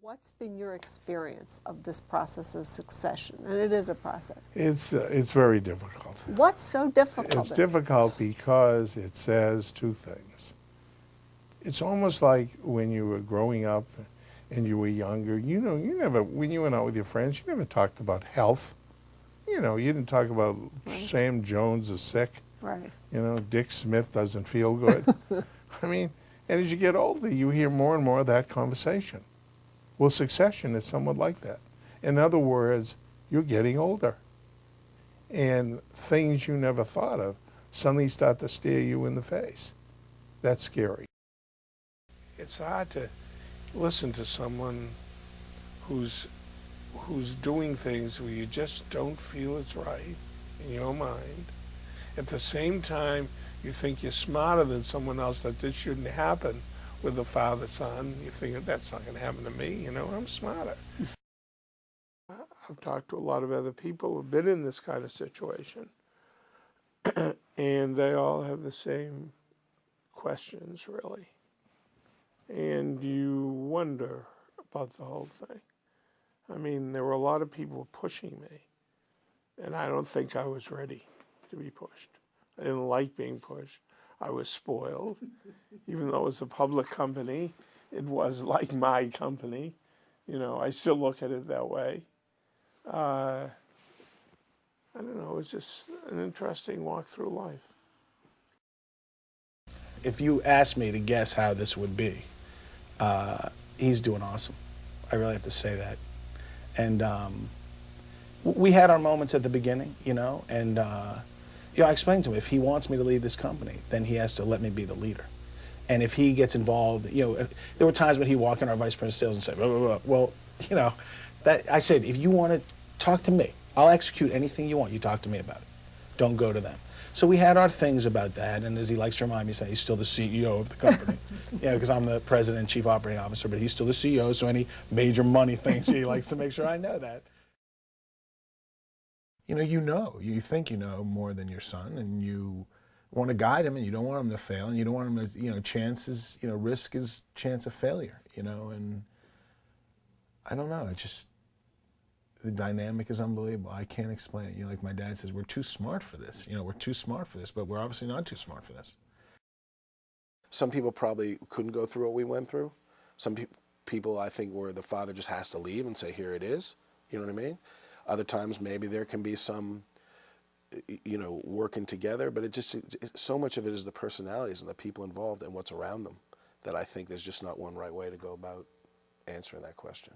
What's been your experience of this process of succession? And it is a process. It's very difficult. What's so difficult? It's difficult because it says two things. It's almost like when you were growing up and you were younger, you never, when you went out with your friends, you never talked about health. You didn't talk about Sam Jones is sick. Right. Dick Smith doesn't feel good. I mean, and as you get older, you hear more and more of that conversation. Well, succession is somewhat like that. In other words, you're getting older. And things you never thought of suddenly start to stare you in the face. That's scary. It's hard to listen to someone who's doing things where you just don't feel it's right in your mind. At the same time, you think you're smarter than someone else, that this shouldn't happen with the father-son. You think, that's not going to happen to me, I'm smarter. I've talked to a lot of other people who've been in this kind of situation, and they all have the same questions, really. And you wonder about the whole thing. I mean, there were a lot of people pushing me, and I don't think I was ready to be pushed. I didn't like being pushed. I was spoiled. Even though it was a public company, it was like my company. I still look at it that way. I don't know, it was just an interesting walk through life. If you asked me to guess how this would be, he's doing awesome. I really have to say that. And we had our moments at the beginning, and I explained to him, if he wants me to lead this company, then he has to let me be the leader. And if he gets involved, there were times when he walked in our vice president of sales and said, blah, blah, blah. Well, I said, if you want to talk to me, I'll execute anything you want. You talk to me about it. Don't go to them. So we had our things about that, and as he likes to remind me, he's still the CEO of the company. Because I'm the president and chief operating officer, but he's still the CEO, so any major money things, he likes to make sure I know that. You think you know more than your son, and you want to guide him, and you don't want him to fail, and you don't want him to, chances, risk is chance of failure, and I don't know, the dynamic is unbelievable. I can't explain it. Like my dad says, we're too smart for this. We're too smart for this, but we're obviously not too smart for this. Some people probably couldn't go through what we went through. Some people, I think, where the father just has to leave and say, here it is. You know what I mean? Other times, maybe there can be some, working together, but so much of it is the personalities and the people involved and what's around them that I think there's just not one right way to go about answering that question.